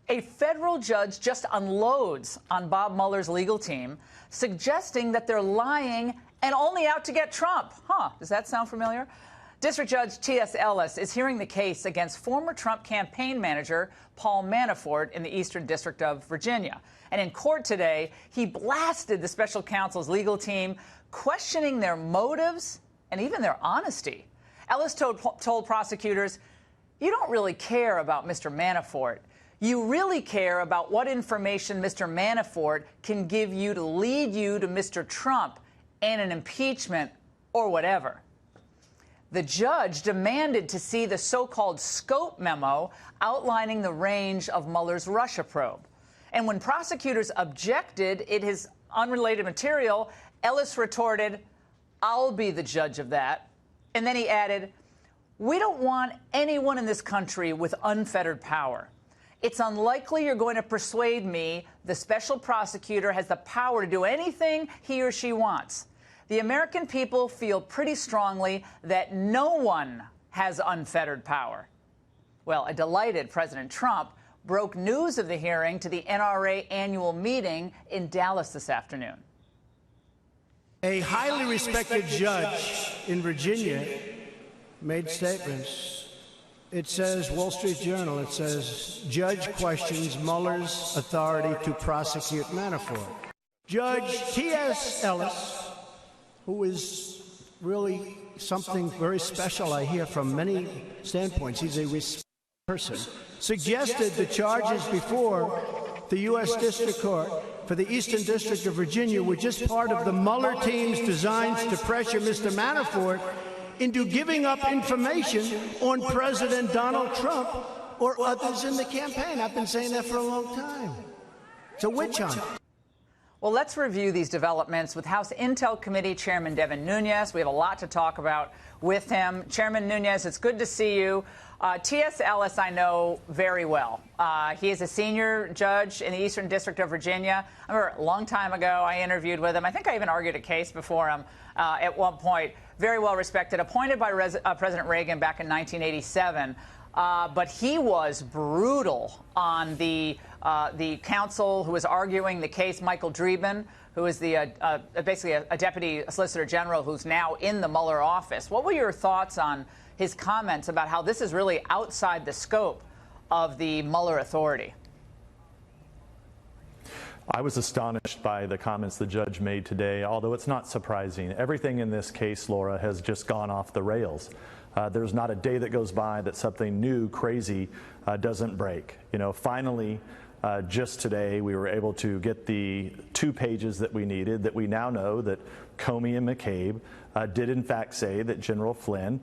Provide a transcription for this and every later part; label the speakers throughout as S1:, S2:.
S1: A federal judge just unloads on Bob Mueller's legal team, suggesting that they're lying and only out to get Trump. Does that sound familiar? District Judge T.S. Ellis is hearing the case against former Trump campaign manager Paul Manafort in the Eastern District of Virginia. And in court today, he blasted the special counsel's legal team, questioning their motives and even their honesty. Ellis told prosecutors, "You don't really care about Mr. Manafort. You really care about what information Mr. Manafort can give you to lead you to Mr. Trump and an impeachment or whatever." The judge demanded to see the so-called scope memo outlining the range of Mueller's Russia probe. And when prosecutors objected it is unrelated material, Ellis retorted, "I'll be the judge of that." And then he added, "We don't want anyone in this country with unfettered power. It's unlikely you're going to persuade me the special prosecutor has the power to do anything he or she wants. The American people feel pretty strongly that no one has unfettered power." Well, a delighted President Trump broke news of the hearing to the NRA annual meeting in Dallas this afternoon.
S2: A highly respected judge in Virginia made statements. It says, Wall Street Journal, it says, "Judge questions Mueller's authority to prosecute Manafort." Judge T.S. Ellis, who is really something very special, I hear from many standpoints, he's a respected person, suggested the charges before the U.S. District Court for the Eastern District of Virginia were just part of the Mueller team's designs to pressure Mr. Manafort into giving up information on President Donald Trump or others in the campaign. I've been saying that for a long time. It's a witch hunt.
S1: Well, let's review these developments with House Intel Committee Chairman Devin Nunes. We have a lot to talk about with him. Chairman Nunes, it's good to see you. T.S. Ellis, I know very well. He is a senior judge in the Eastern District of Virginia. I remember a long time ago I interviewed with him. I think I even argued a case before him at one point. Very well respected, appointed by President Reagan back in 1987. But he was brutal on the counsel who was arguing the case, Michael Dreeben, who is basically a deputy solicitor general who's now in the Mueller office. What were your thoughts on his comments about how this is really outside the scope of the Mueller authority?
S3: I was astonished by the comments the judge made today, although it's not surprising. Everything in this case, Laura, has just gone off the rails. There's not a day that goes by that something new, crazy, doesn't break. You know, finally, just today, we were able to get the 2 pages that we needed, that we now know that Comey and McCabe did in fact say that General Flynn,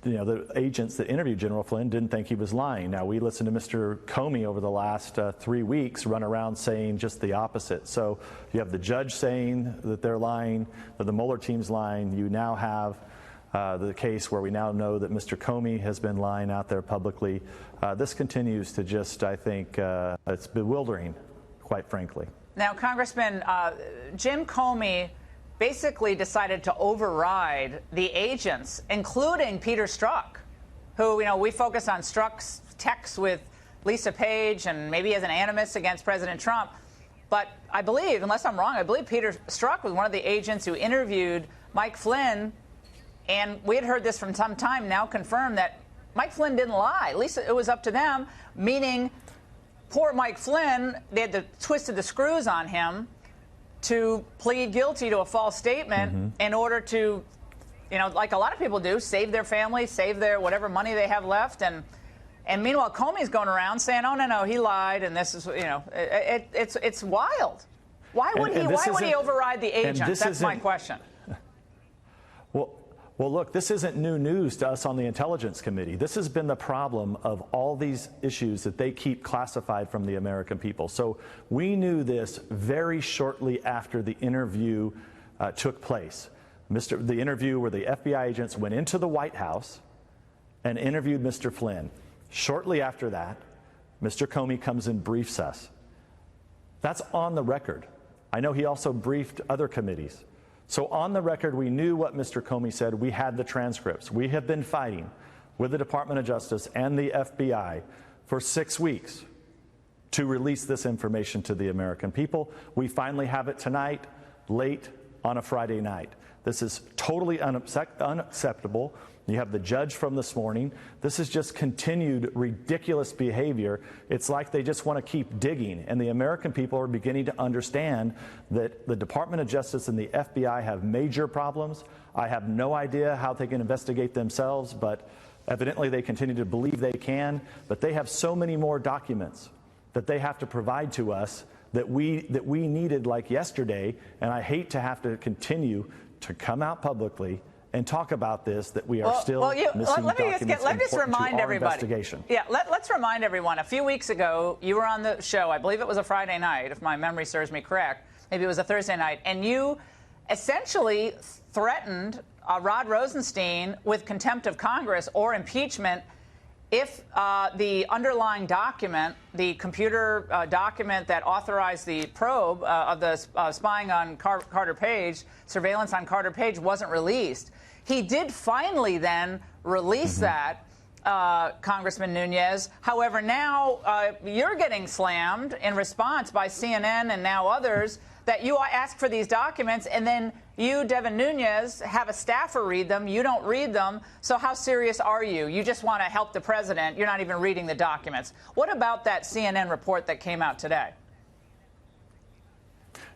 S3: the agents that interviewed General Flynn didn't think he was lying. Now, we listened to Mr. Comey over the last 3 weeks run around saying just the opposite. So you have the judge saying that they're lying, that the Mueller team's lying. You now have the case where we now know that Mr. Comey has been lying out there publicly. This continues to just, I think, it's bewildering, quite frankly.
S1: Now, Congressman, Jim Comey basically decided to override the agents, including Peter Strzok, who, we focus on Strzok's texts with Lisa Page and maybe as an animus against President Trump. But I believe, unless I'm wrong, I believe Peter Strzok was one of the agents who interviewed Mike Flynn. And we had heard this from some time, now confirmed that Mike Flynn didn't lie. At least it was up to them, meaning poor Mike Flynn, they had twisted the screws on him to plead guilty to a false statement in order to, like a lot of people do, save their family, save their whatever money they have left. And meanwhile, Comey's going around saying, "Oh, no, he lied," and this is, it's wild. Why would he override the agents? That's my question.
S3: Well, look, this isn't new news to us on the Intelligence Committee. This has been the problem of all these issues that they keep classified from the American people. So we knew this very shortly after the interview took place. The interview where the FBI agents went into the White House and interviewed Mr. Flynn. Shortly after that, Mr. Comey comes and briefs us. That's on the record. I know he also briefed other committees. So on the record, we knew what Mr. Comey said. We had the transcripts. We have been fighting with the Department of Justice and the FBI for 6 weeks to release this information to the American people. We finally have it tonight, late on a Friday night. This is totally unacceptable. You have the judge from this morning. This is just continued ridiculous behavior. It's like they just want to keep digging, and the American people are beginning to understand that the Department of Justice and the FBI have major problems. I have no idea how they can investigate themselves, but evidently they continue to believe they can. But they have so many more documents that they have to provide to us that we needed like yesterday, and I hate to have to continue to come out publicly and talk about this, that we are still missing documents
S1: let me just remind everybody.
S3: Investigation.
S1: Yeah, let's remind everyone. A few weeks ago, you were on the show. I believe it was a Friday night, if my memory serves me correct. Maybe it was a Thursday night. And you essentially threatened Rod Rosenstein with contempt of Congress or impeachment if the underlying document, the computer document that authorized the probe of the spying on Carter Page, surveillance on Carter Page, wasn't released. He did finally then release that, Congressman Nunes. However, now you're getting slammed in response by CNN and now others that you ask for these documents, and then you, Devin Nunes, have a staffer read them. You don't read them. So how serious are you? You just want to help the president. You're not even reading the documents. What about that CNN report that came out today?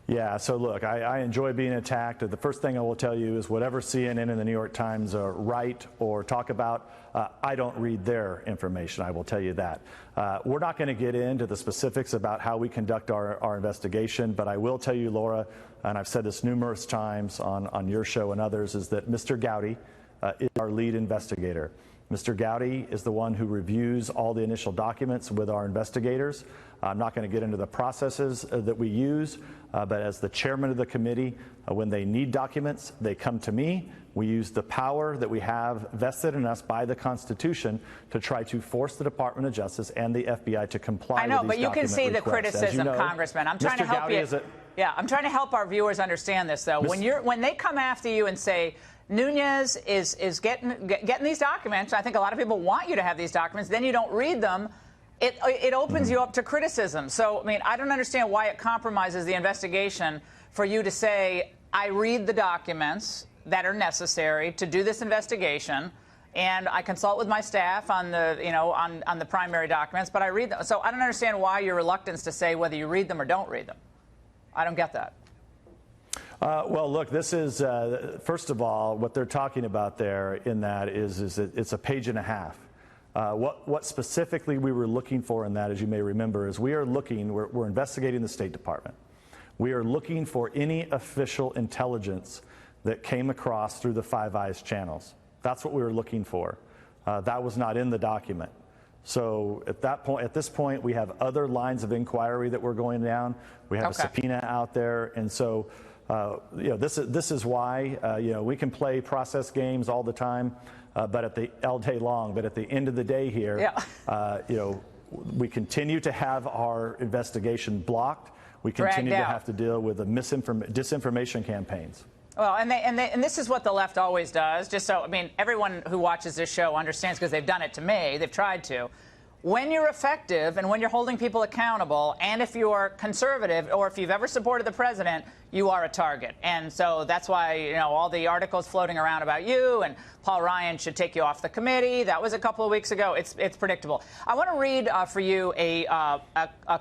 S3: Yeah, so look, I enjoy being attacked. The first thing I will tell you is whatever CNN and the New York Times write or talk about, I don't read their information, I will tell you that. We're not going to get into the specifics about how we conduct our investigation, but I will tell you, Laura, and I've said this numerous times on your show and others, is that Mr. Gowdy is our lead investigator. Mr. Gowdy is the one who reviews all the initial documents with our investigators. I'm not going to get into the processes that we use, but as the chairman of the committee, when they need documents, they come to me. We use the power that we have vested in us by the Constitution to try to force the Department of Justice and the FBI to comply with these document requests.
S1: I know, but you can see the criticism, Congressman. I'm trying to help you. Yeah, I'm trying to help our viewers understand this, though. When they come after you and say, Nunes is getting these documents, I think a lot of people want you to have these documents, then you don't read them, it opens you up to criticism. So, I mean, I don't understand why it compromises the investigation for you to say, I read the documents that are necessary to do this investigation, and I consult with my staff on the, on the primary documents, but I read them. So I don't understand why your reluctance to say whether you read them or don't read them. I don't get that.
S3: Well, look, this is, first of all, what they're talking about there in that is it's a page and a half. What specifically we were looking for in that, as you may remember, is we're investigating the State Department. We are looking for any official intelligence that came across through the Five Eyes channels. That's what we were looking for. That was not in the document. So at this point, we have other lines of inquiry that we're going down. We have a subpoena out there, and so this is why we can play process games all the time, but all day long. But at the end of the day here, we continue to have our investigation blocked. We continue to have to deal with the disinformation campaigns.
S1: Well, and this is what the left always does. Just so, I mean, everyone who watches this show understands, because they've done it to me. They've tried to. When you're effective and when you're holding people accountable, and if you're conservative or if you've ever supported the president, you are a target. And so that's why, all the articles floating around about you and Paul Ryan should take you off the committee. That was a couple of weeks ago. It's predictable. I want to read for you a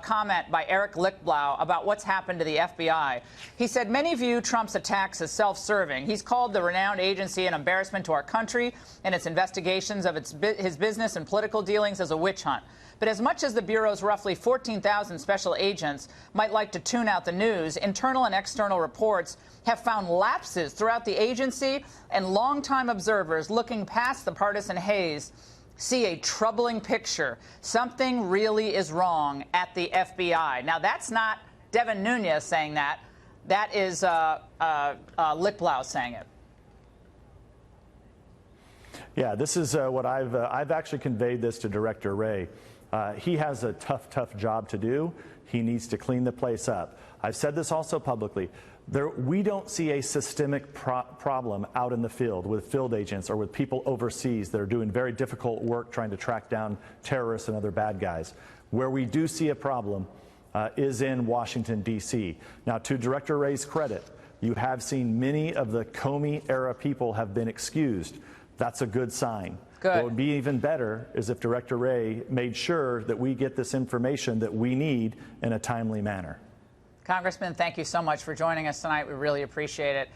S1: comment by Eric Lichtblau about what's happened to the FBI. He said, many view Trump's attacks as self-serving. He's called the renowned agency an embarrassment to our country and its investigations of his business and political dealings as a witch hunt. But as much as the Bureau's roughly 14,000 special agents might like to tune out the news, internal and external reports have found lapses throughout the agency, and longtime observers looking past the partisan haze see a troubling picture. Something really is wrong at the FBI. Now, that's not Devin Nunes saying that. That is Lichtblau saying it.
S3: Yeah, this is what I've actually conveyed this to Director Wray. He has a tough job to do. He needs to clean the place up. I've said this also publicly. We don't see a systemic problem out in the field with field agents or with people overseas that are doing very difficult work trying to track down terrorists and other bad guys. Where we do see a problem is in Washington, D.C. Now, to Director Wray's credit, you have seen many of the Comey-era people have been excused. That's a good sign.
S1: Good.
S3: What would be even better is if Director Wray made sure that we get this information that we need in a timely manner.
S1: Congressman, thank you so much for joining us tonight. We really appreciate it.